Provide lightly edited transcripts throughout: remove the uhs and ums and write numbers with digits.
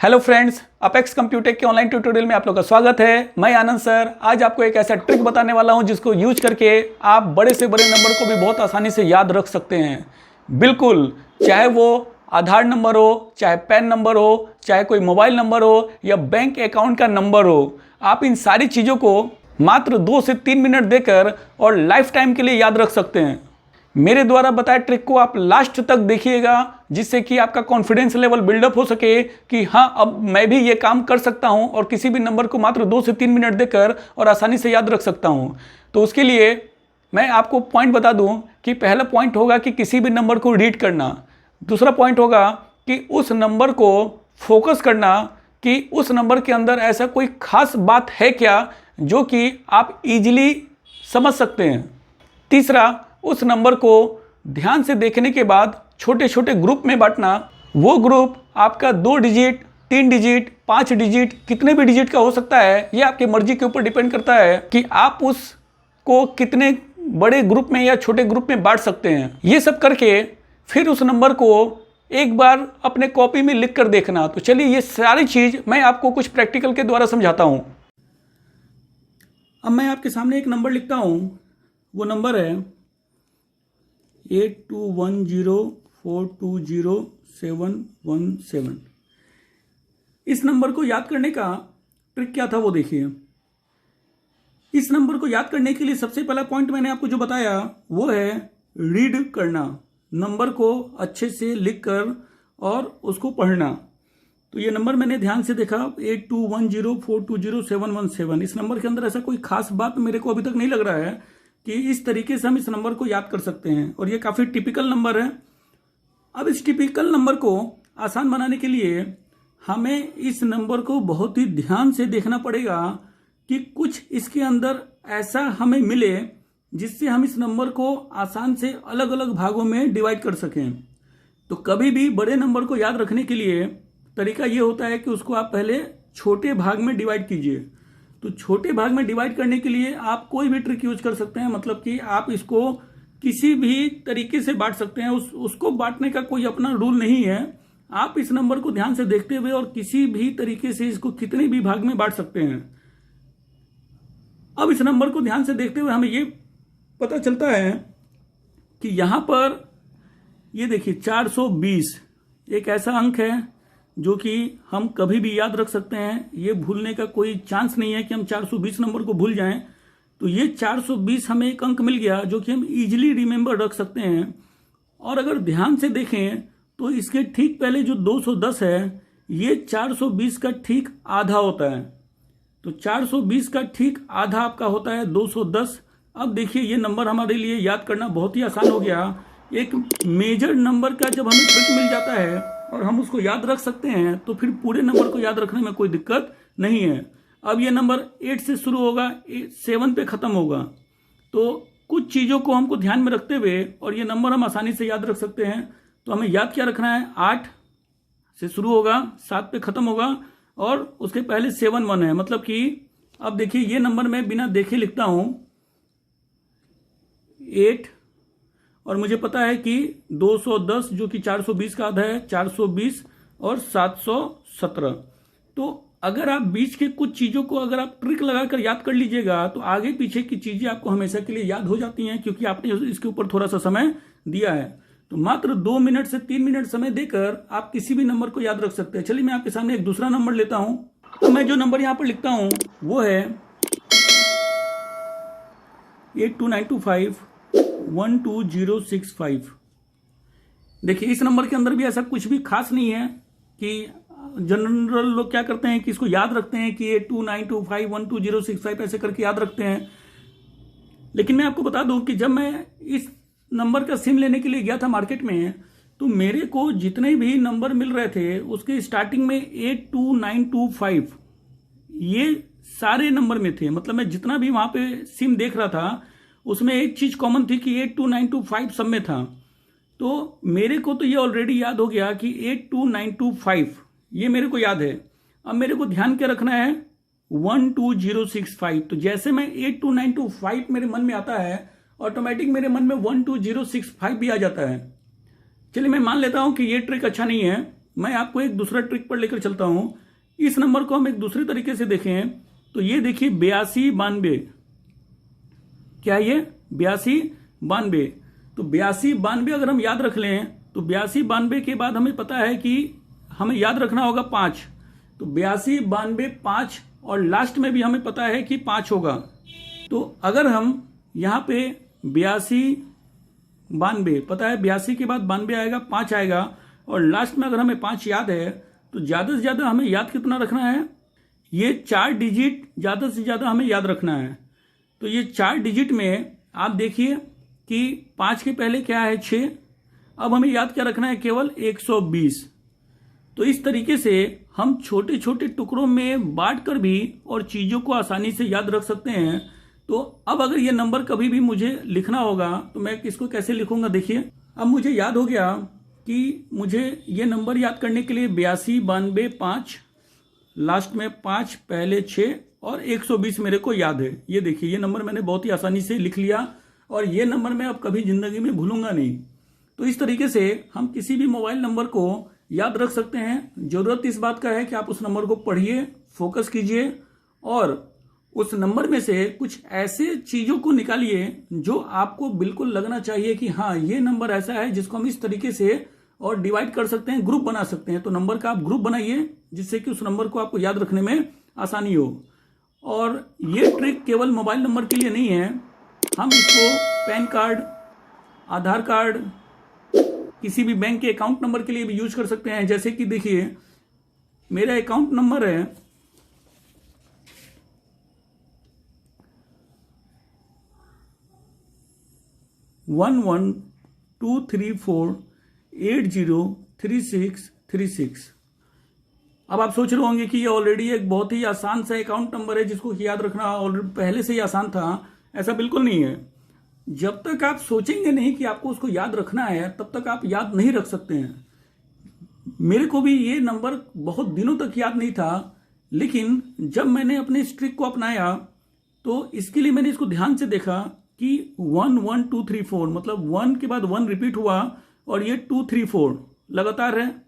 Hello friends, apex कंप्यूटेक के online tutorial में आप लोग का स्वागत है। मैं आनंद सर आज आपको एक ऐसा ट्रिक बताने वाला हूं जिसको यूज करके आप बड़े से बड़े नंबर को भी बहुत आसानी से याद रख सकते हैं। बिल्कुल, चाहे वो आधार नंबर हो, चाहे पैन नंबर हो, चाहे कोई मोबाइल नंबर हो या बैंक अकाउंट का नंबर हो, आप इन सारी चीज़ों को मात्र 2 से 3 मिनट देकर और लाइफ टाइम के लिए याद रख सकते हैं। मेरे द्वारा बताए ट्रिक को आप लास्ट तक देखिएगा, जिससे कि आपका कॉन्फिडेंस लेवल बिल्डअप हो सके कि हाँ, अब मैं भी ये काम कर सकता हूँ और किसी भी नंबर को मात्र 2 से 3 मिनट देकर और आसानी से याद रख सकता हूँ। तो उसके लिए मैं आपको पॉइंट बता दूँ कि पहला पॉइंट होगा कि किसी भी नंबर को रीड करना। दूसरा पॉइंट होगा कि उस नंबर को फोकस करना कि उस नंबर के अंदर ऐसा कोई खास बात है क्या जो कि आप इजीली समझ सकते हैं। तीसरा, उस नंबर को ध्यान से देखने के बाद छोटे छोटे ग्रुप में बांटना। वो ग्रुप आपका 2 डिजिट, 3 डिजिट, 5 डिजिट, कितने भी डिजिट का हो सकता है। ये आपकी मर्जी के ऊपर डिपेंड करता है कि आप उसको कितने बड़े ग्रुप में या छोटे ग्रुप में बांट सकते हैं। ये सब करके फिर उस नंबर को एक बार अपने कॉपी में लिख कर देखना। तो चलिए, ये सारी चीज़ मैं आपको कुछ प्रैक्टिकल के द्वारा समझाता हूँ। अब मैं आपके सामने एक नंबर लिखता हूँ। वो नंबर है 8210420717। इस नंबर को याद करने का ट्रिक क्या था वो देखिए। इस नंबर को याद करने के लिए सबसे पहला पॉइंट मैंने आपको जो बताया वो है रीड करना, नंबर को अच्छे से लिखकर और उसको पढ़ना। तो ये नंबर मैंने ध्यान से देखा, 8210420717। इस नंबर के अंदर ऐसा कोई खास बात मेरे को अभी तक नहीं लग रहा है कि इस तरीके से हम इस नंबर को याद कर सकते हैं, और ये काफ़ी टिपिकल नंबर है। अब इस टिपिकल नंबर को आसान बनाने के लिए हमें इस नंबर को बहुत ही ध्यान से देखना पड़ेगा कि कुछ इसके अंदर ऐसा हमें मिले जिससे हम इस नंबर को आसान से अलग अलग भागों में डिवाइड कर सकें। तो कभी भी बड़े नंबर को याद रखने के लिए तरीका ये होता है कि उसको आप पहले छोटे भाग में डिवाइड कीजिए। तो छोटे भाग में डिवाइड करने के लिए आप कोई भी ट्रिक यूज कर सकते हैं, मतलब कि आप इसको किसी भी तरीके से बांट सकते हैं। उसको बांटने का कोई अपना रूल नहीं है। आप इस नंबर को ध्यान से देखते हुए और किसी भी तरीके से इसको कितने भी भाग में बांट सकते हैं। अब इस नंबर को ध्यान से देखते हुए हमें ये पता चलता है कि यहां पर ये देखिए 420 एक ऐसा अंक है जो कि हम कभी भी याद रख सकते हैं। ये भूलने का कोई चांस नहीं है कि हम 420 नंबर को भूल जाएं। तो ये 420 हमें एक अंक मिल गया जो कि हम इजीली रिमेंबर रख सकते हैं। और अगर ध्यान से देखें तो इसके ठीक पहले जो 210 है, ये 420 का ठीक आधा होता है। तो 420 का ठीक आधा आपका होता है 210। अब देखिए, ये नंबर हमारे लिए याद करना बहुत ही आसान हो गया। एक मेजर नंबर का जब हमें ट्रिक मिल जाता है और हम उसको याद रख सकते हैं तो फिर पूरे नंबर को याद रखने में कोई दिक्कत नहीं है। अब ये नंबर 8 से शुरू होगा, 7 पे खत्म होगा। तो कुछ चीज़ों को हमको ध्यान में रखते हुए और ये नंबर हम आसानी से याद रख सकते हैं। तो हमें याद क्या रखना है, 8 से शुरू होगा, 7 पे खत्म होगा और उसके पहले 7 है। मतलब कि अब देखिए, ये नंबर मैं बिना देखे लिखता हूँ 8, और मुझे पता है कि 210 जो कि 420 का आधा है, 420 और 717। तो अगर आप बीच के कुछ चीज़ों को अगर आप ट्रिक लगाकर याद कर लीजिएगा तो आगे पीछे की चीज़ें आपको हमेशा के लिए याद हो जाती हैं, क्योंकि आपने इसके ऊपर थोड़ा सा समय दिया है। तो मात्र 2 मिनट से 3 मिनट समय देकर आप किसी भी नंबर को याद रख सकते हैं। चलिए, मैं आपके सामने एक दूसरा नंबर लेता हूं। तो मैं जो नंबर यहां पर लिखता हूं वो है 8292512065। देखिए, इस नंबर के अंदर भी ऐसा कुछ भी खास नहीं है कि जनरल लोग क्या करते हैं कि इसको याद रखते हैं कि 8292512065 ऐसे करके याद रखते हैं। लेकिन मैं आपको बता दूं कि जब मैं इस नंबर का सिम लेने के लिए गया था मार्केट में, तो मेरे को जितने भी नंबर मिल रहे थे उसके स्टार्टिंग में 82925 ये सारे नंबर में थे। मतलब मैं जितना भी वहां पे सिम देख रहा था उसमें एक चीज कॉमन थी कि 82925 सब में था। तो मेरे को तो ये ऑलरेडी याद हो गया कि 82925 ये मेरे को याद है। अब मेरे को ध्यान क्या रखना है, 12065। तो जैसे मैं 82925 मेरे मन में आता है, ऑटोमेटिक मेरे मन में 12065 भी आ जाता है। चलिए, मैं मान लेता हूं कि ये ट्रिक अच्छा नहीं है, मैं आपको एक दूसरा ट्रिक पर लेकर चलता हूं। इस नंबर को हम एक दूसरे तरीके से देखें तो ये देखिए 8292, क्या है ये 8292। तो 8292 अगर हम याद रख लें तो 8292 के बाद हमें पता है कि हमें याद रखना होगा 5। तो 8292 5 और लास्ट में भी हमें पता है कि 5 होगा। तो अगर हम यहाँ पे 8292 पता है 82 के बाद 92 आएगा, 5 आएगा और लास्ट में अगर हमें 5 याद है तो ज़्यादा से ज़्यादा हमें याद कितना रखना है, ये 4 डिजिट ज़्यादा से ज़्यादा हमें याद रखना है। तो ये 4 डिजिट में आप देखिए कि 5 के पहले क्या है 6, अब हमें याद क्या रखना है केवल 120। तो इस तरीके से हम छोटे छोटे टुकड़ों में बांट कर भी और चीज़ों को आसानी से याद रख सकते हैं। तो अब अगर ये नंबर कभी भी मुझे लिखना होगा तो मैं इसको कैसे लिखूंगा, देखिए अब मुझे याद हो गया कि मुझे ये नंबर याद करने के लिए 8292 5, लास्ट में 5, पहले 6 और 120 मेरे को याद है। ये देखिए ये नंबर मैंने बहुत ही आसानी से लिख लिया और ये नंबर मैं अब कभी जिंदगी में भूलूंगा नहीं। तो इस तरीके से हम किसी भी मोबाइल नंबर को याद रख सकते हैं। जरूरत इस बात का है कि आप उस नंबर को पढ़िए, फोकस कीजिए और उस नंबर में से कुछ ऐसे चीजों को निकालिए जो आपको बिल्कुल लगना चाहिए कि हाँ ये नंबर ऐसा है जिसको हम इस तरीके से और डिवाइड कर सकते हैं, ग्रुप बना सकते हैं। तो नंबर का आप ग्रुप बनाइए जिससे कि उस नंबर को आपको याद रखने में आसानी हो। और ये ट्रिक केवल मोबाइल नंबर के लिए नहीं है, हम इसको पैन कार्ड, आधार कार्ड, किसी भी बैंक के अकाउंट नंबर के लिए भी यूज कर सकते हैं। जैसे कि देखिए मेरा अकाउंट नंबर है 112348036636। अब आप सोच रहे होंगे कि ये ऑलरेडी एक बहुत ही आसान सा अकाउंट नंबर है जिसको याद रखना और पहले से ही आसान था। ऐसा बिल्कुल नहीं है। जब तक आप सोचेंगे नहीं कि आपको उसको याद रखना है तब तक आप याद नहीं रख सकते हैं। मेरे को भी ये नंबर बहुत दिनों तक याद नहीं था, लेकिन जब मैंने अपने इस ट्रिक को अपनाया तो इसके लिए मैंने इसको ध्यान से देखा कि 1 1 2 3 4 मतलब 1 के बाद 1 रिपीट हुआ और ये 2 3 4 लगातार है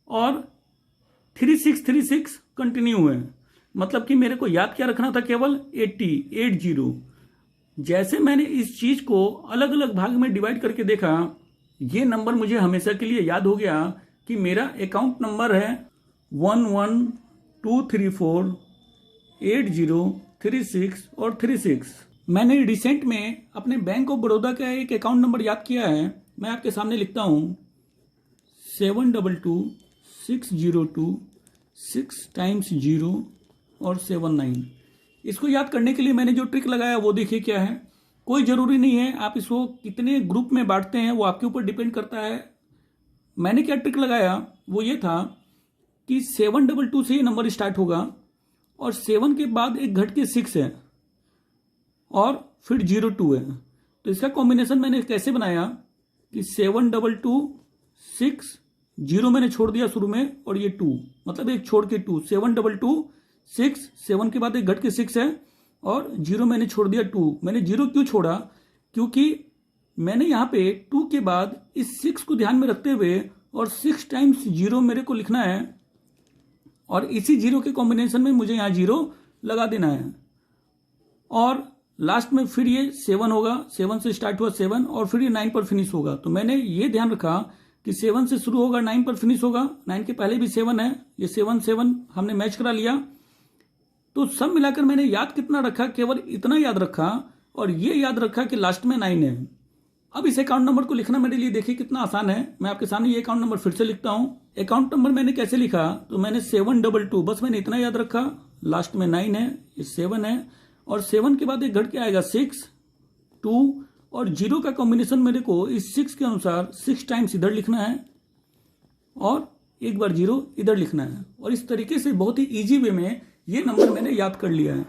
और 3 6 3 6 कंटिन्यू है। मतलब कि मेरे को याद क्या रखना था, केवल 80। जैसे मैंने इस चीज को अलग अलग भाग में डिवाइड करके देखा, ये नंबर मुझे हमेशा के लिए याद हो गया कि मेरा अकाउंट नंबर है 1123480366 और 36। मैंने रिसेंट में अपने बैंक ऑफ बड़ौदा का एक अकाउंट नंबर याद किया है, मैं आपके सामने लिखता हूँ 722602 6 × 0 और 79। इसको याद करने के लिए मैंने जो ट्रिक लगाया वो देखिए क्या है। कोई ज़रूरी नहीं है आप इसको कितने ग्रुप में बांटते हैं, वो आपके ऊपर डिपेंड करता है। मैंने क्या ट्रिक लगाया वो ये था कि 722 से ये नंबर स्टार्ट होगा और 7 के बाद एक घट के 6 है और फिर 02 है। तो इसका कॉम्बिनेशन मैंने कैसे बनाया कि 722 6 0 मैंने छोड़ दिया शुरू में और ये 2, मतलब एक छोड़ के 2, 722 6, 7 के बाद एक घट के 6 है और 0 मैंने छोड़ दिया 2। मैंने 0 क्यों छोड़ा, क्योंकि मैंने यहाँ पे 2 के बाद इस 6 को ध्यान में रखते हुए और 6 टाइम्स 0 मेरे को लिखना है और इसी 0 के कॉम्बिनेशन में मुझे यहाँ 0 लगा देना है और लास्ट में फिर ये 7 होगा। 7 से स्टार्ट हुआ 7 और फिर ये 9 पर फिनिश होगा। तो मैंने ये ध्यान रखा कि 7 से शुरू होगा 9 पर फिनिश होगा। 9 के पहले भी 7 है, ये 7 7 हमने मैच करा लिया। तो सब मिलाकर मैंने याद कितना रखा, केवल इतना याद रखा और ये याद रखा कि लास्ट में 9 है। अब इस अकाउंट नंबर को लिखना मेरे लिए देखिए कितना आसान है। मैं आपके सामने ये अकाउंट नंबर फिर से लिखता हूँ। अकाउंट नंबर मैंने कैसे लिखा, तो मैंने 722, बस मैंने इतना याद रखा, लास्ट में 9 है, ये 7 है और 7 के बाद एक घट के आएगा 6, 2 और 0 का कॉम्बिनेशन मेरे को इस 6 के अनुसार 6 टाइम्स इधर लिखना है और एक बार 0 इधर लिखना है। और इस तरीके से बहुत ही इजी वे में ये नंबर मैंने याद कर लिया है।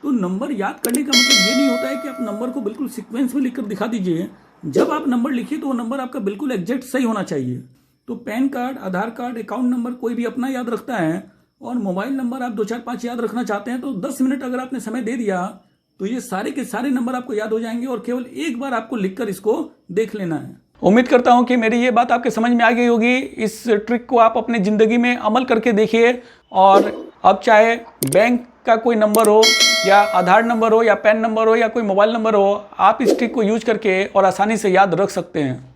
तो नंबर याद करने का मतलब ये नहीं होता है कि आप नंबर को बिल्कुल सीक्वेंस में लिखकर दिखा दीजिए। जब आप नंबर लिखिए तो वो नंबर आपका बिल्कुल एग्जैक्ट सही होना चाहिए। तो पैन कार्ड, आधार कार्ड, अकाउंट नंबर कोई भी अपना याद रखता है और मोबाइल नंबर आप 2 4 5 याद रखना चाहते हैं तो 10 मिनट अगर आपने समय दे दिया तो ये सारे के सारे नंबर आपको याद हो जाएंगे और केवल एक बार आपको लिखकर इसको देख लेना है। उम्मीद करता हूं कि मेरी ये बात आपके समझ में आ गई होगी। इस ट्रिक को आप अपनी ज़िंदगी में अमल करके देखिए और अब चाहे बैंक का कोई नंबर हो या आधार नंबर हो या पैन नंबर हो या कोई मोबाइल नंबर हो, आप इस ट्रिक को यूज करके और आसानी से याद रख सकते हैं।